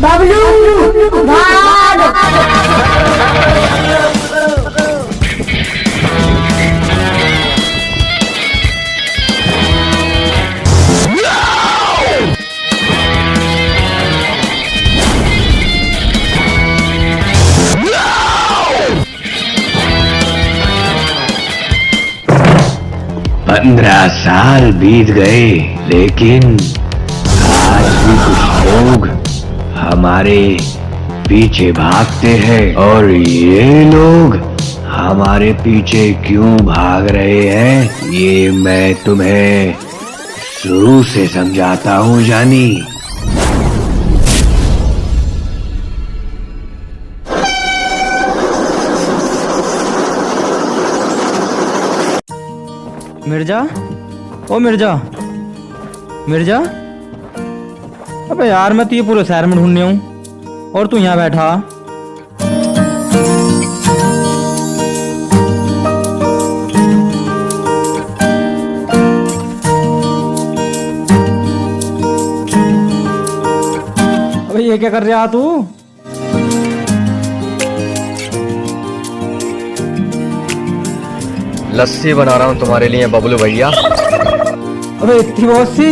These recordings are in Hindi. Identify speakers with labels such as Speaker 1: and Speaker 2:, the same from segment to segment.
Speaker 1: बबलू भाग।
Speaker 2: पंद्रह साल बीत गए, लेकिन आज भी कुछ लोग हमारे पीछे भागते हैं। और ये लोग हमारे पीछे क्यों भाग रहे हैं, ये मैं तुम्हें शुरू से समझाता हूँ जानी।
Speaker 3: मिर्जा, ओ मिर्जा, मिर्जा। अबे यार, मैं तो ये पूरे शहर में ढूंढने हूँ और तू यहाँ बैठा। अबे ये क्या कर रहा तू?
Speaker 4: लस्सी बना रहा हूँ तुम्हारे लिए बबलू भैया।
Speaker 3: अबे इतनी बहुत सी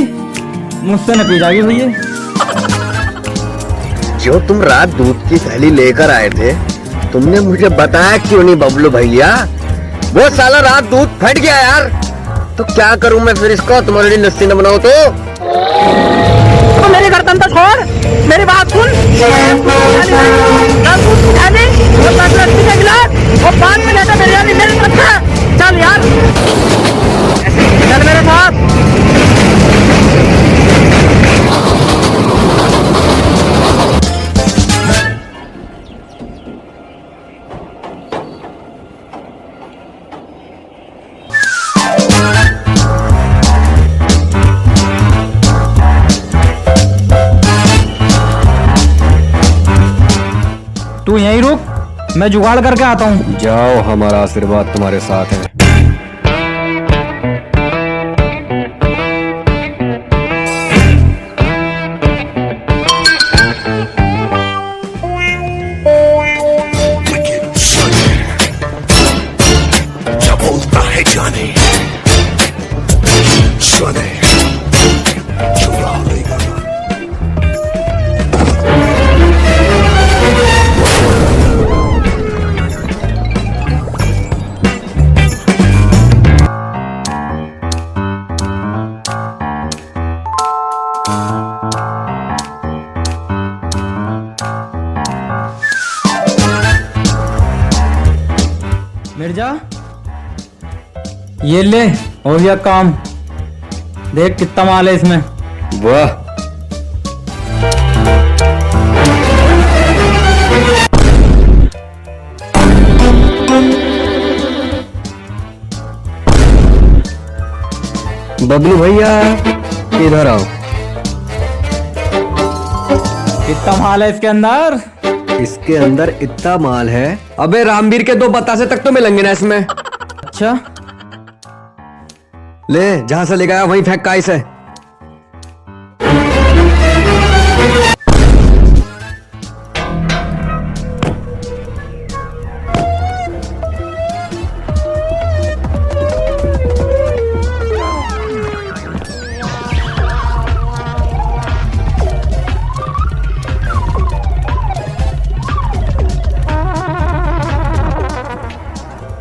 Speaker 3: मुझसे न पी जाएगी भैया।
Speaker 4: जो तुम रात दूध की थैली लेकर आए थे, तुमने मुझे बताया क्यों नहीं बबलू भैया? वो साला रात दूध फट गया यार। तो क्या करूं मैं फिर इसको? तुम्हारे लिए लस्सी न बनाऊं तो
Speaker 1: मेरी गर्दन तो छोड़, मेरी बात सुन। और बाद में लेता मेरे साथ। चल यार, चल मेरे साथ।
Speaker 3: तू यहीं रुक, मैं जुगाड़ करके आता हूँ।
Speaker 4: जाओ, हमारा आशीर्वाद तुम्हारे साथ है।
Speaker 3: मिर्जा, ये ले, हो गया काम। देख कितना माल है इसमें।
Speaker 4: वाह, बबलू भैया इधर आओ।
Speaker 3: कितना माल है इसके अंदर?
Speaker 4: इसके अंदर इतना माल है, अबे रामवीर के 2 बतासे तक तो मिलेंगे ना इसमें।
Speaker 3: अच्छा,
Speaker 4: ले, जहां से ले गया वहीं फेंक का इसे।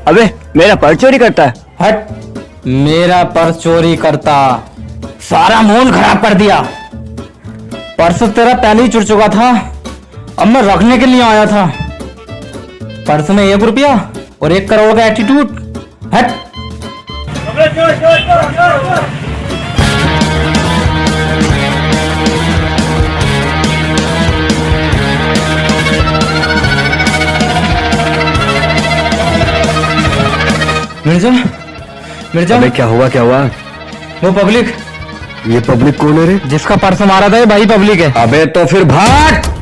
Speaker 2: अबे मेरा पर्स चोरी करता है।
Speaker 3: हट, मेरा पर्स चोरी करता, सारा मूड खराब कर दिया। पर्स तेरा पहले ही चुर चुका था, अब मैं रखने के लिए आया था। पर्स में 1 रुपया और 1 करोड़ का एटीट्यूड। हट। मिर्जा, मिर्जा।
Speaker 4: अबे क्या हुआ, क्या हुआ?
Speaker 3: वो पब्लिक।
Speaker 4: ये पब्लिक कौन है रे?
Speaker 3: जिसका पर्स मारा था ये भाई पब्लिक है।
Speaker 4: अबे तो फिर भाग।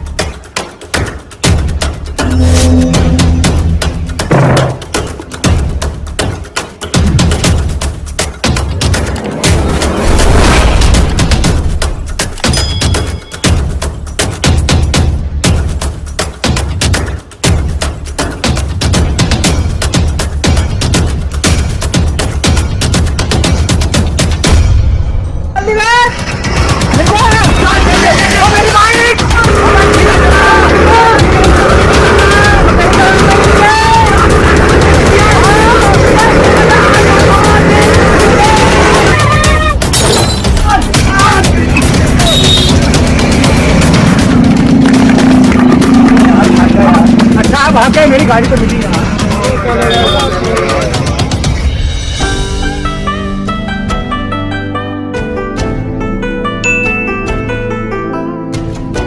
Speaker 1: भाग गए, मेरी गाड़ी तो मिली यार।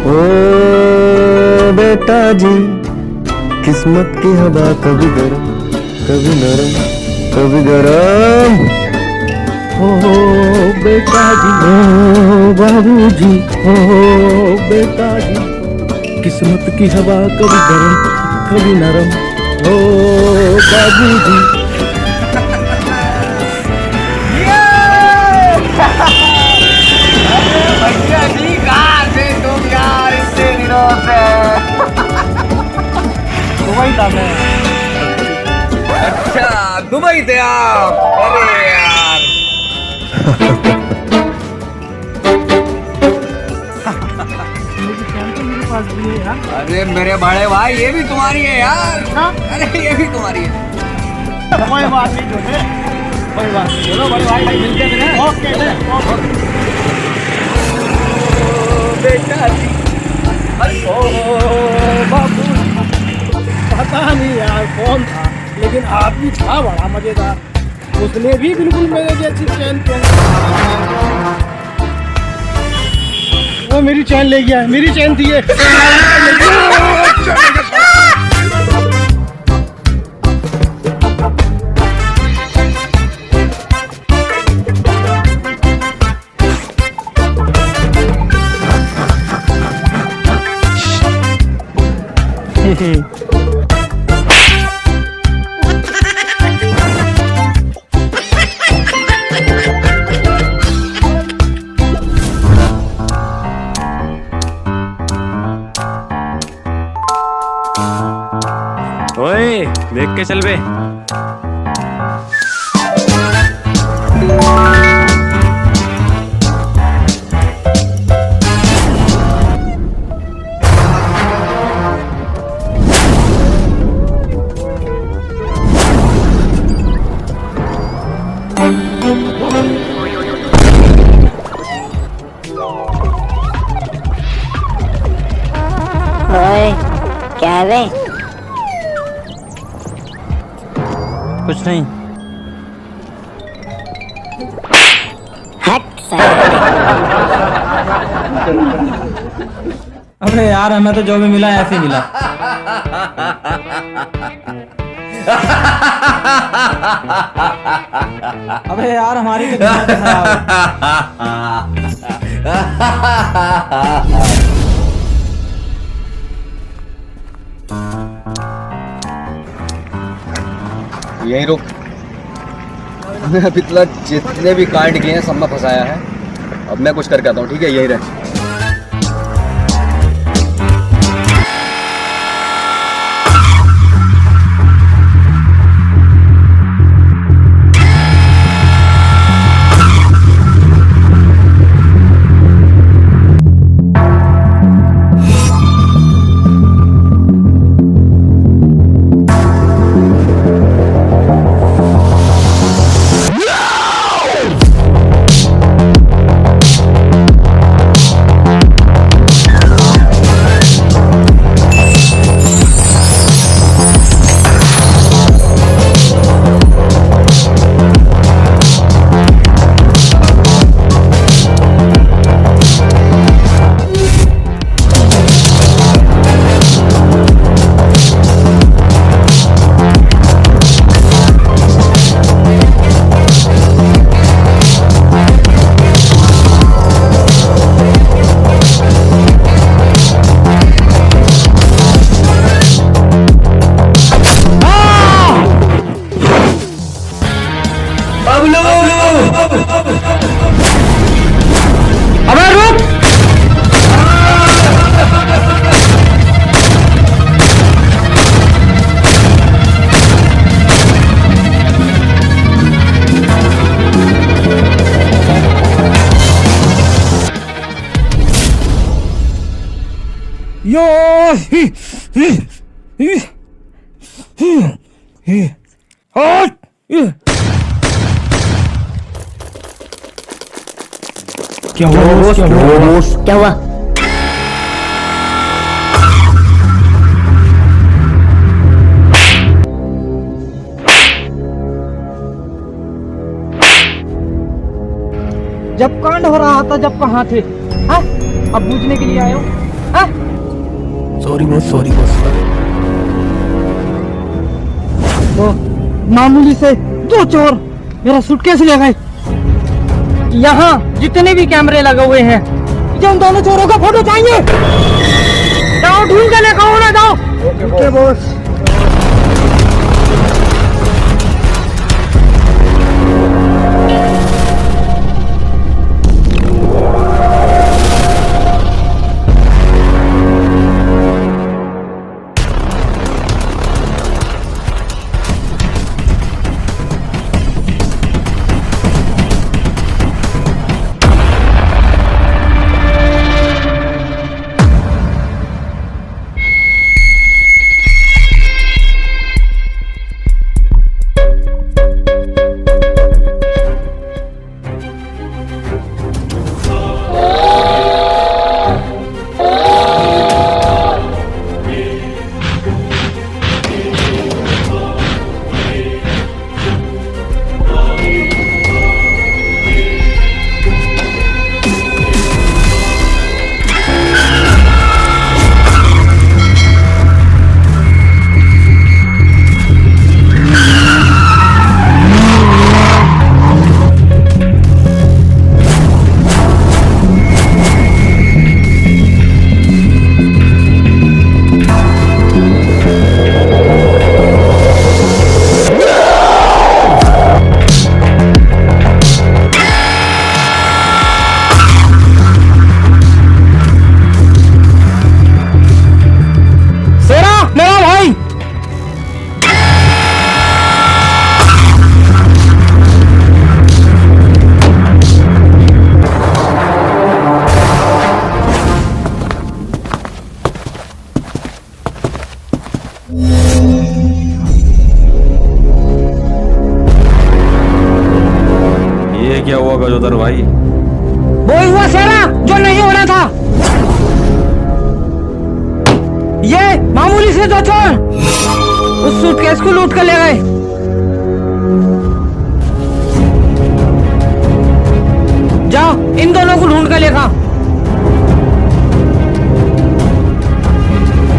Speaker 4: ओ बेटा जी, किस्मत की हवा कभी गरम कभी नरम कभी गरम।
Speaker 1: हो बेटा जी,
Speaker 4: ओ बाबूजी,
Speaker 1: हो बेटा जी, किस्मत की हवा कभी गरम कभी नरम। हो बाबूजी।
Speaker 4: भैया जी, कहाँ थे तुम यार इतने दिनों से?
Speaker 1: दुबई था मैं।
Speaker 4: अच्छा, दुबई थे आप? अरे यार।
Speaker 1: मेरे पास भी है यार।
Speaker 4: अरे मेरे बड़े भाई, ये भी तुम्हारी है यार? अरे ये भी तुम्हारी है?
Speaker 1: कोई बात नहीं, जो है कोई बात नहीं। चलो बड़े भाई, मिलते हैं। ओके
Speaker 4: बेटा जी, अरे ओ बाबू,
Speaker 1: पता नहीं यार कौन था, लेकिन आदमी था बड़ा मजेदार। उसने भी बिल्कुल मेरे जैसी चैन पहनी। वो मेरी चैन ले गया, मेरी चैन थी ये।
Speaker 2: ओए देख के चल बे।
Speaker 5: ओए क्या रे?
Speaker 3: कुछ नहीं।
Speaker 5: हट साले।
Speaker 3: अबे यार, हमें तो जो भी मिला ऐसे ही मिला। अबे यार, हमारी तो किस्मत खराब है।
Speaker 4: यही रुक। मैं अभी तक जितने भी कार्ड किए हैं सब में फंसाया है। अब मैं कुछ करके आता हूँ, ठीक है? यही रहे।
Speaker 3: अबे रुक!
Speaker 1: यो क्या हुआ बॉस? क्या हुआ बॉस?
Speaker 5: क्या हुआ?
Speaker 3: जब कांड हो रहा था जब कहाँ थे? हाँ? अब पूछने के लिए आए हो? हाँ?
Speaker 1: Sorry boss, sorry boss.
Speaker 3: वो मामूली से 2 चोर मेरा सूटकेस ले गए। यहाँ जितने भी कैमरे लगे हुए हैं, मुझे उन दोनों चोरों का फोटो चाहिए। जाओ ढूंढ के लेकर आओ ना, जाओ।
Speaker 1: Okay boss.
Speaker 2: ये क्या हुआ गजोदर भाई?
Speaker 3: वो हुआ सेरा जो नहीं होना था। ये मामूली से 2 चोर उस सूटकेस को लूट कर ले गए। जाओ इन दोनों को ढूंढ कर लेगा।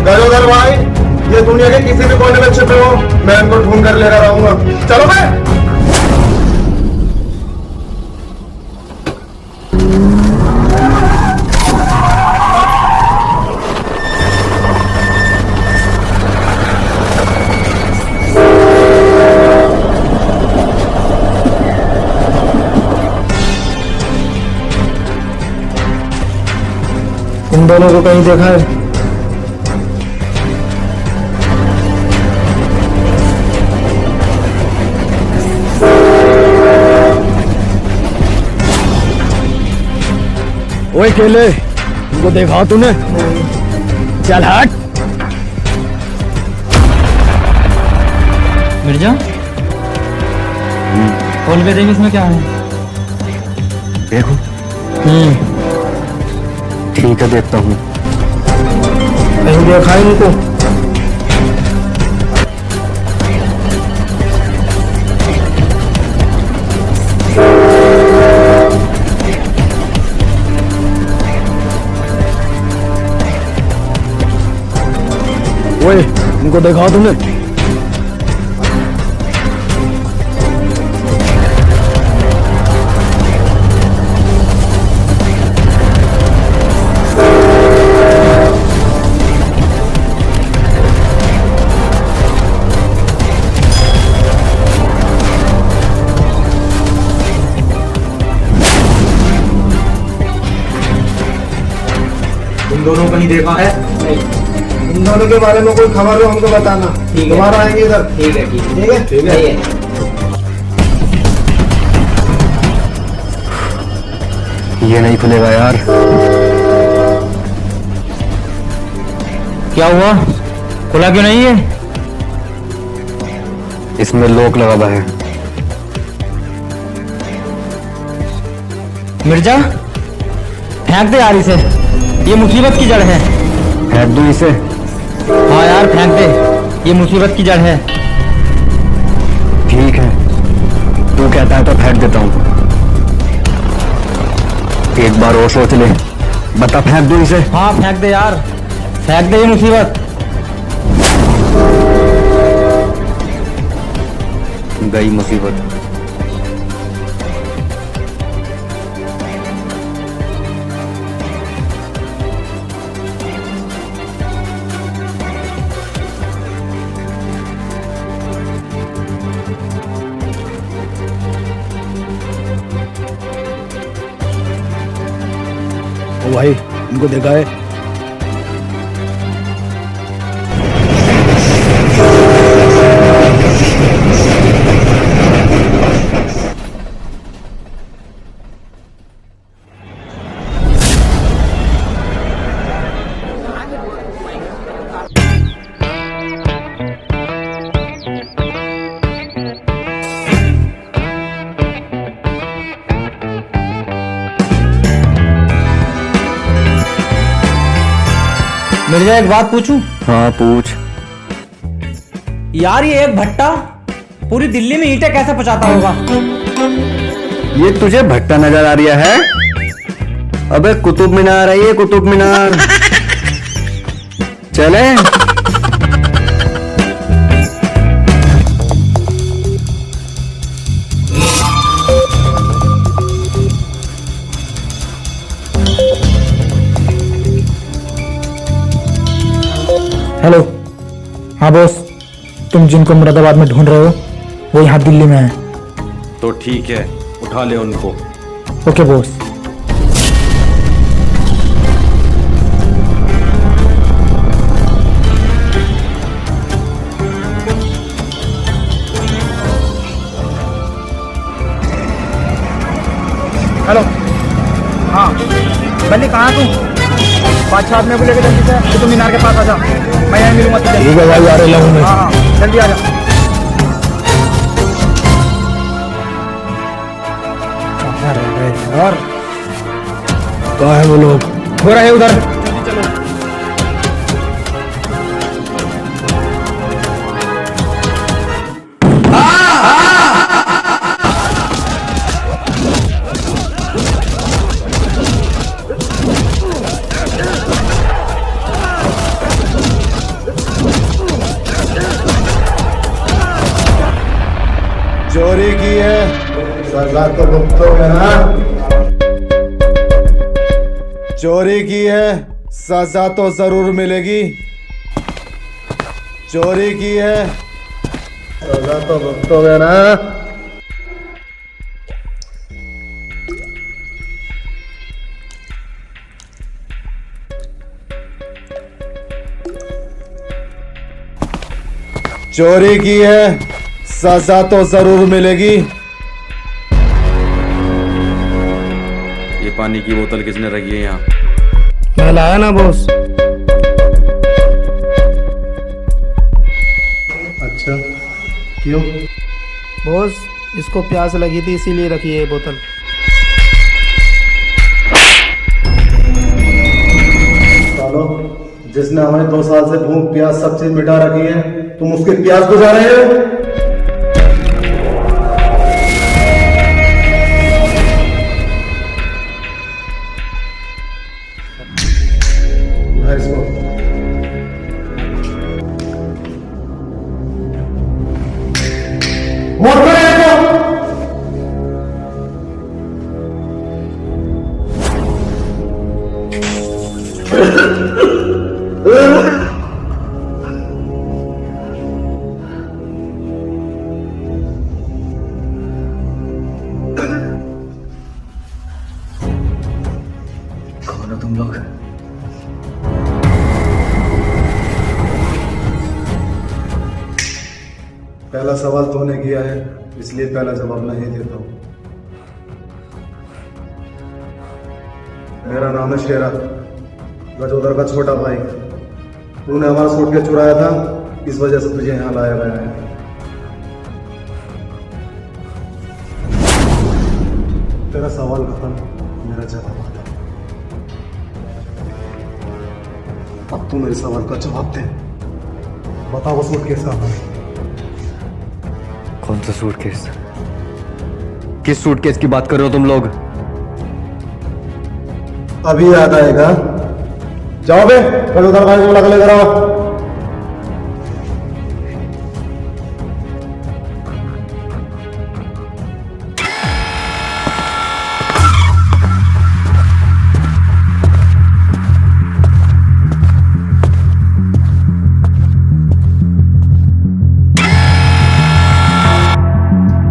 Speaker 5: गजोदर भाई, ये दुनिया के किसी भी कोने में छिपे हो, मैं इनको ढूंढ कर लेकर आऊंगा। चलो भाई।
Speaker 1: इन दोनों को कहीं देखा है? ओए केले, इनको देखा तूने? चल हट।
Speaker 3: मिर्जा, खोल के देख इसमें क्या है।
Speaker 4: देखो। ठीक है, देखता हूँ।
Speaker 1: कहीं देखा है इनको? ओए, इनको देखा तुमने?
Speaker 5: इन दोनों को नहीं देखा है? नहीं। इन दोनों के बारे में कोई खबर हो हमको बताना। दोबारा आएंगे इधर। ठीक है, ठीक है, ठीक है।
Speaker 4: ये नहीं खुलेगा यार।
Speaker 3: क्या हुआ? खुला क्यों नहीं है?
Speaker 4: इसमें लॉक लगा हुआ है।
Speaker 3: मिर्जा, फेंक दे यार इसे, ये मुसीबत की जड़ है।
Speaker 4: फेंक दूं इसे?
Speaker 3: हाँ यार फेंक दे, ये मुसीबत की जड़ है।
Speaker 4: ठीक है, तू कहता है तो फेंक देता हूँ। एक बार और सोच ले, बता फेंक दो इसे।
Speaker 3: हाँ फेंक दे यार, फेंक दे ये मुसीबत।
Speaker 4: गई मुसीबत।
Speaker 1: ओ भाई, इनको देखा है?
Speaker 3: मिर्जा एक बात पूछूं?
Speaker 4: हाँ पूछ।
Speaker 3: यार ये एक भट्टा पूरी दिल्ली में ईंटें कैसे पहुंचाता होगा?
Speaker 4: ये तुझे भट्टा नजर आ रहा है? अबे कुतुब मीनार है ये, कुतुब मीनार। चले।
Speaker 5: हेलो। हाँ बॉस, तुम जिनको मुरादाबाद में ढूंढ रहे हो वो यहाँ दिल्ली में है।
Speaker 2: तो ठीक है, उठा ले उनको।
Speaker 5: Okay boss. हेलो। हाँ बल्ली, कहाँ तू? बादशाह आदमी को लेकर जल्दी से कुतुब मीनार के पास आ जा, मैं यहाँ मिलूंगा तुझे। ठीक है भाई, आ रहा हूँ मैं। हाँ जल्दी आ जा। कहाँ रह गए यार? कहाँ है वो लोग? हो रहा है उधर।
Speaker 6: चोरी की है, सजा तो भुगतोगे ना। चोरी की है, सजा तो जरूर मिलेगी। चोरी की है, सजा तो भुगतोगे ना। चोरी की है, सजा तो जरूर मिलेगी।
Speaker 2: ये पानी की बोतल किसने रखी है यहाँ?
Speaker 1: मैं लाया ना बॉस।
Speaker 6: अच्छा, क्यों?
Speaker 5: बॉस इसको प्यास लगी थी इसीलिए रखी है ये बोतल।
Speaker 6: सालो, जिसने हमें 2 साल से भूख प्यास सब चीज मिटा रखी है, तुम उसकी प्यास बुझा रहे हो? इसको मौत करें इसको।
Speaker 4: कौन हो तुम लोग?
Speaker 6: पहला सवाल तूने किया है, इसलिए पहला जवाब मैं ही देता हूँ। मेरा नाम है शेरा, गजोदर का छोटा भाई। तूने हमारा सूटकेस चुराया था, इस वजह से तुझे यहाँ लाया गया है। तेरा सवाल खत्म, मेरा जवाब आता। अब तू मेरे सवाल का जवाब दे। बता वो सूटकेस कहाँ है?
Speaker 4: कौन सा सूटकेस? किस सूटकेस की बात कर रहे हो तुम लोग?
Speaker 6: अभी याद आएगा। जाओ बे, गजोदर भाई को बुला के लेकर आओ।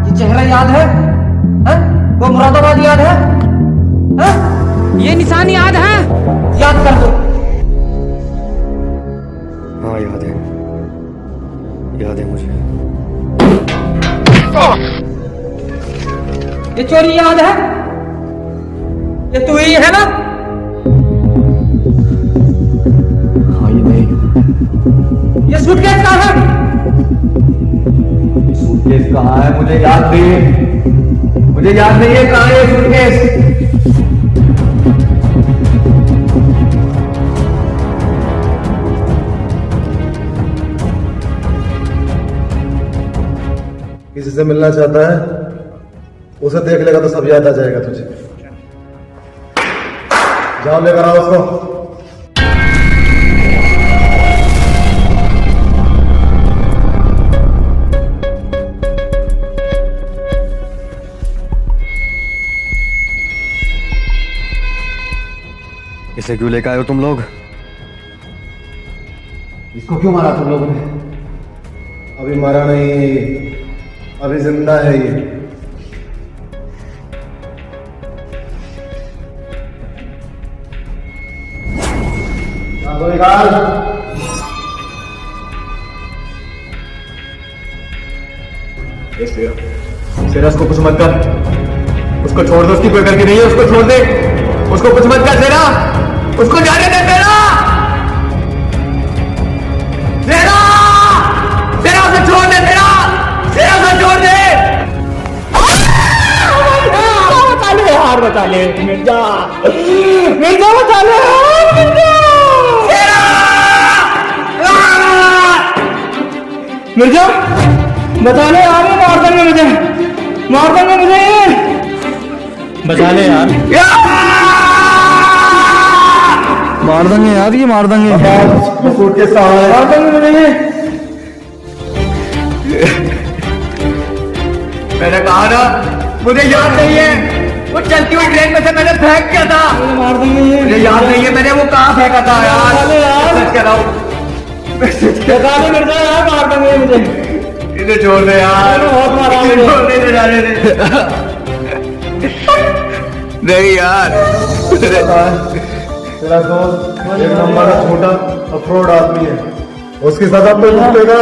Speaker 3: ये चेहरा याद है? हैं? वो मुरादाबाद याद है? हैं? ये निशान याद है? याद कर दो।
Speaker 4: हाँ याद है मुझे।
Speaker 3: ये चोरी याद है? ये तू ही है ना?
Speaker 4: हाँ ये नहीं।
Speaker 3: ये सूटकेस कहाँ है?
Speaker 4: सूटकेस कहाँ है मुझे याद नहीं। मुझे याद नहीं है कहाँ है ये सूटकेस।
Speaker 6: किसी से मिलना चाहता है, उसे देख लेगा तो सब याद आ जाएगा तुझे। जाओ लेकर आओ उसको।
Speaker 4: इसे क्यों लेकर आए हो तुम लोग? इसको क्यों मारा तुम लोगों ने?
Speaker 6: अभी मरा नहीं है ये, अभी जिंदा है ये। निकाल।
Speaker 4: सेरा उसको कुछ मत कर, उसको छोड़ दो, उसकी कोई गलती नहीं है, उसको छोड़ दे, उसको कुछ मत कर सेरा, उसको जाने दे सेरा, सेरा, सेरा उसे छोड़ दे सेरा, सेरा उसे छोड़ दे।
Speaker 3: बता ले यार, बता ले मिर्जा, मिर्जा बता ले मिर्जा, बता ले यार, मार देंगे मुझे, मार देंगे मुझे, बता ले यार, मार देंगे यार, ये मार देंगे,
Speaker 6: सूटकेस कहाँ है?
Speaker 3: मार देंगे मुझे ये।
Speaker 4: मैंने कहा ना मुझे याद नहीं है, वो चलती हुई ट्रेन में से मैंने फेंक किया था,
Speaker 3: मार देंगे ये,
Speaker 4: मुझे याद नहीं है मैंने वो कहाँ फेंका था यार।
Speaker 3: बता ले यार,
Speaker 4: सच कह रहा हूँ,
Speaker 3: बता ले मिर्जा यार, मार देंगे मुझे,
Speaker 4: इसे छोड़ दे यार,
Speaker 3: बहुत मारा
Speaker 4: इसे
Speaker 3: मुझे।
Speaker 4: छोड़ दे, इसे जाने दे। नहीं यार,
Speaker 6: तेरा दोस्त एक नंबर का छोटा अफरोड आदमी है, उसकी सजा पे भुगतेगा।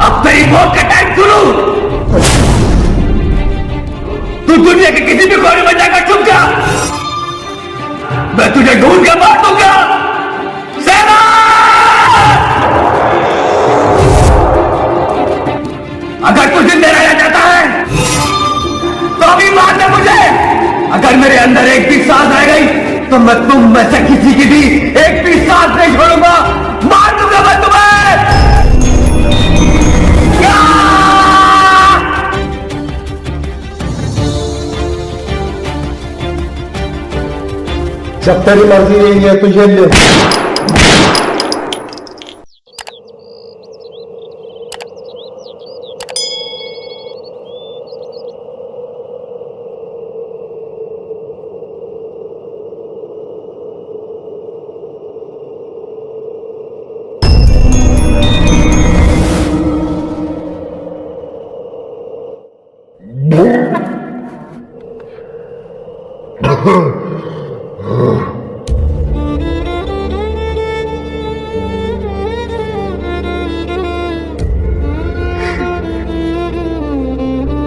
Speaker 4: अब तेरी मौत का टाइम शुरू। तू दुनिया के किसी भी कोने में जाकर छुप जा, मैं तुझे ढूंढ के मार दूंगा। सेना, अगर कुछ दिन रहना चाहता है तो अभी मार दे मुझे। अगर मेरे अंदर एक भी सांस रह गई तो मैं तुम में से किसी की भी एक भी सांस नहीं छोड़ूंगा, मार दूंगा मैं तुम्हें।
Speaker 6: जब तेरी मर्जी नहीं है तो ये ले।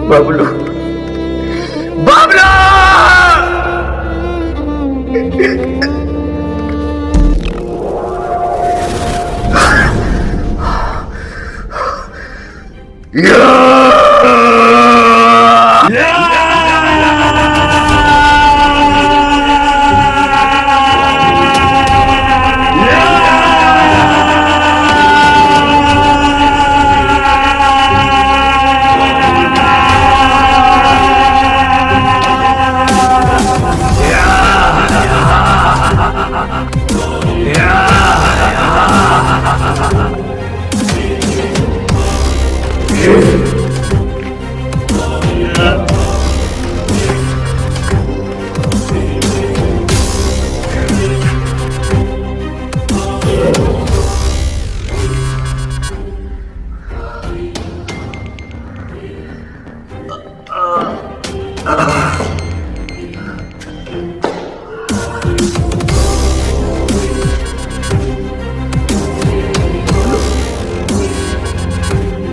Speaker 4: बबलू बबलू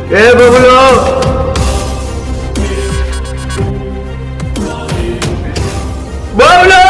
Speaker 4: ए बबलू बबलू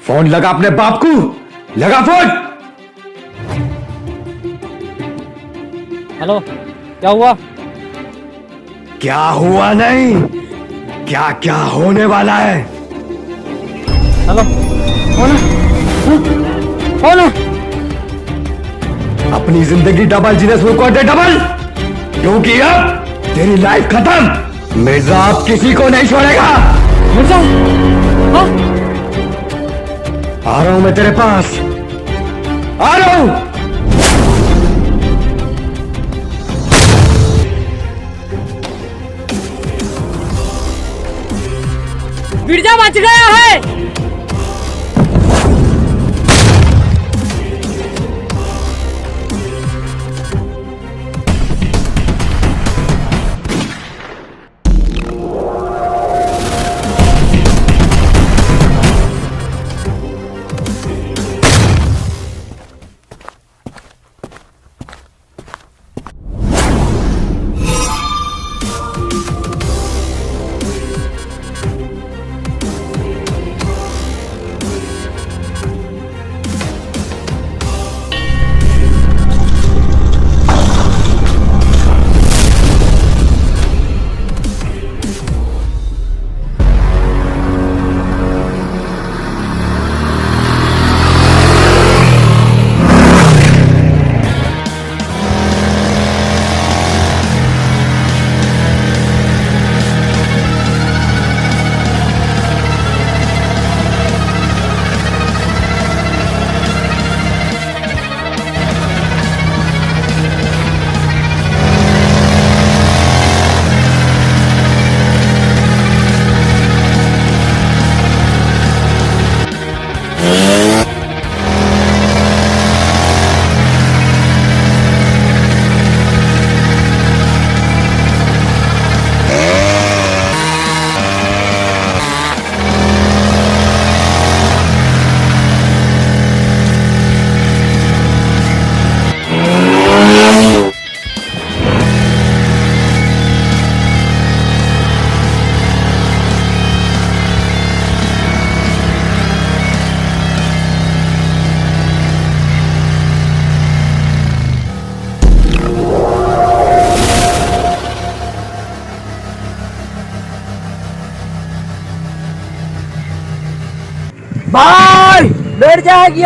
Speaker 3: फोन लगा अपने बाप को, लगा फोन।
Speaker 1: हेलो, क्या हुआ?
Speaker 3: क्या हुआ नहीं, क्या क्या होने वाला है।
Speaker 1: हेलो, कौन है? कौन है?
Speaker 3: अपनी जिंदगी डबल जीने शुरू कर दे, डबल, क्योंकि अब तेरी लाइफ खत्म। मिर्जा अब किसी को नहीं छोड़ेगा।
Speaker 1: मिर्जा? हाँ?
Speaker 3: आ रहा हूं मैं तेरे पास, आ रहा हूं।
Speaker 1: मिर्जा बच गया है।
Speaker 5: भाई बैठ जाएगी।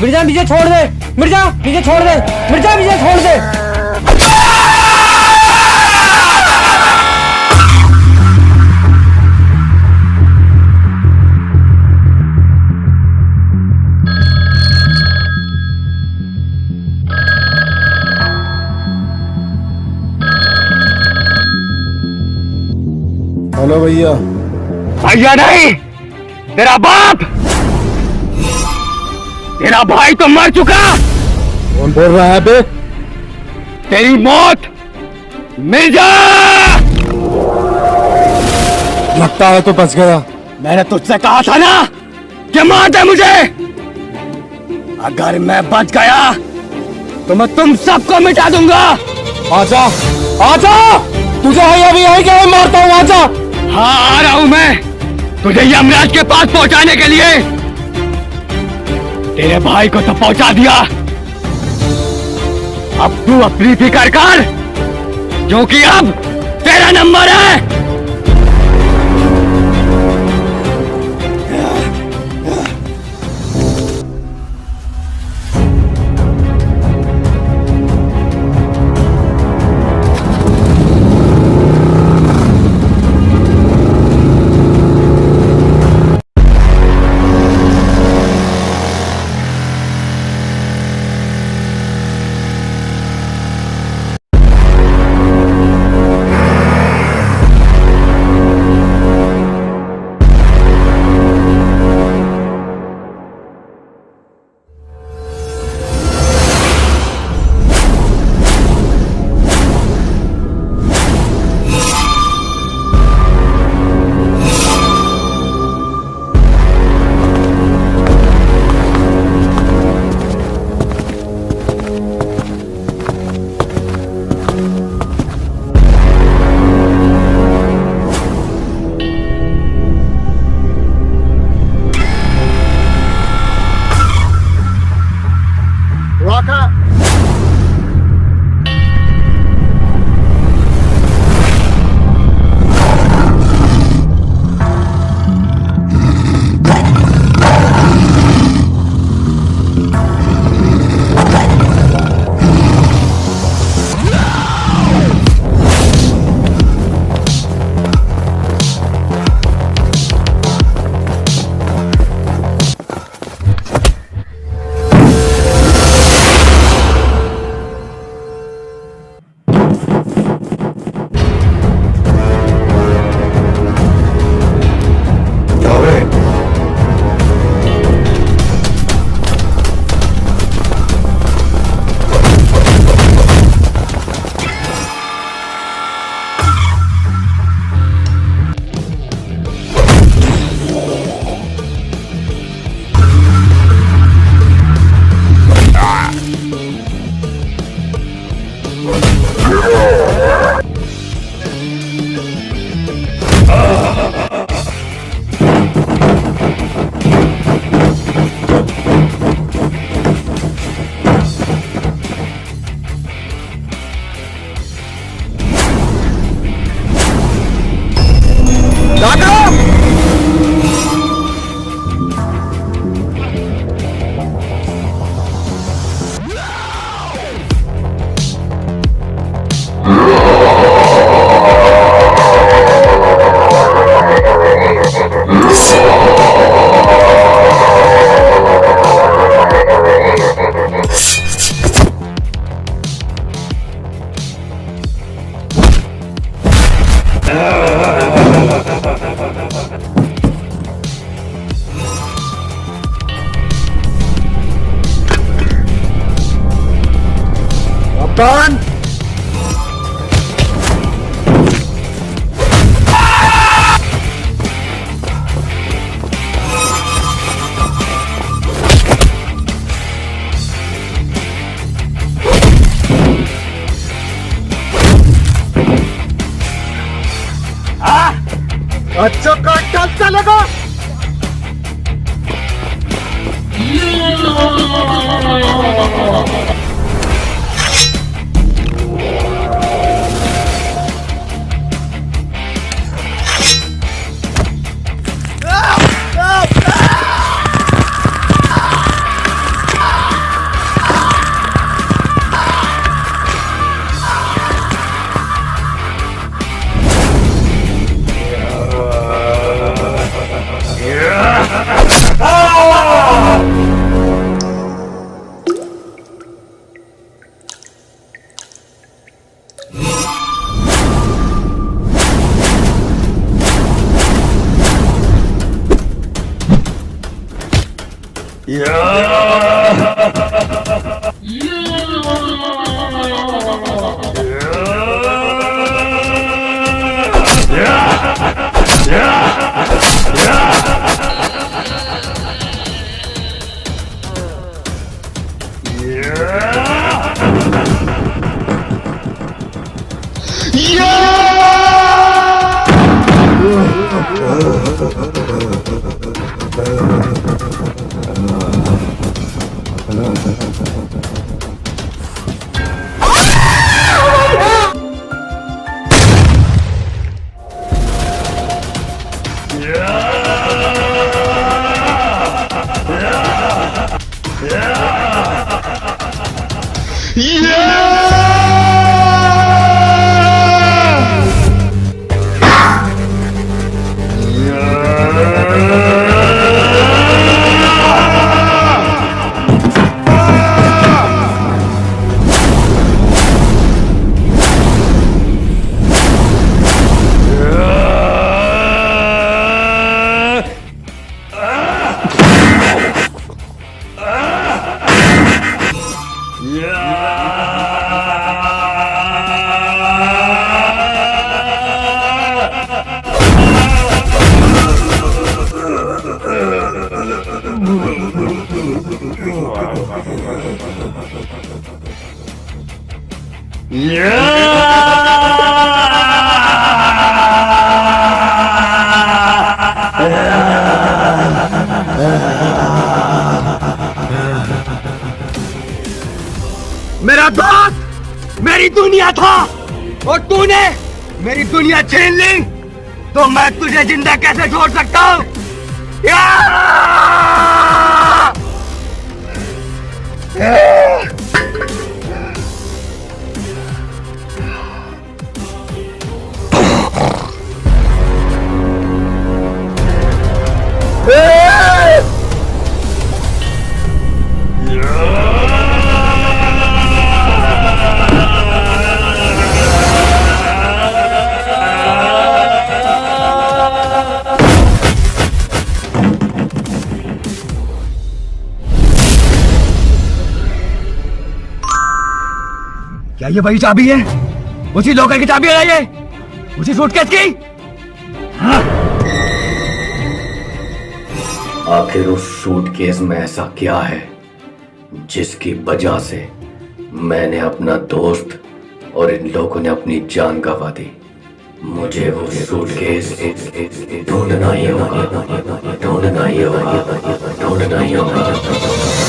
Speaker 3: मिर्जा मुझे छोड़ दे, मिर्जा मुझे छोड़ दे, मिर्जा मुझे छोड़ दे।
Speaker 6: हेलो भैया।
Speaker 4: भैया नहीं, तेरा बाप, तेरा भाई तो मर चुका।
Speaker 6: कौन बोल रहा है बे?
Speaker 4: तेरी मौत मिर्जा।
Speaker 6: लगता है तो बच गया।
Speaker 4: मैंने तुझसे कहा था ना कि मार दे मुझे। अगर मैं बच गया तो मैं तुम सबको मिटा दूंगा।
Speaker 6: आजा आजा, तुझे है अभी यही क्या मारता हूँ, आजा।
Speaker 4: हाँ आ रहा हूं मैं तुझे यमराज के पास पहुंचाने के लिए। तेरे भाई को तो पहुंचा दिया, अब तू अपनी फिक्र कर, क्योंकि अब तेरा नंबर है। कौन?
Speaker 6: अच्छा काट चलेगा।
Speaker 4: मेरा दोस्त मेरी दुनिया था और तूने मेरी दुनिया छीन ली, तो मैं तुझे जिंदा कैसे छोड़ सकता हूँ? क्या ये वही चाबी है? उसी लॉकर की चाबी है ये? उसी सूटकेस की?
Speaker 7: आखिर उस सूटकेस में ऐसा क्या है जिसकी वजह से मैंने अपना दोस्त और इन लोगों ने अपनी जान गंवा दी? मुझे वो सूटकेस ढूंढना ही होगा, ढूंढना ही होगा, ढूंढना ही होगा।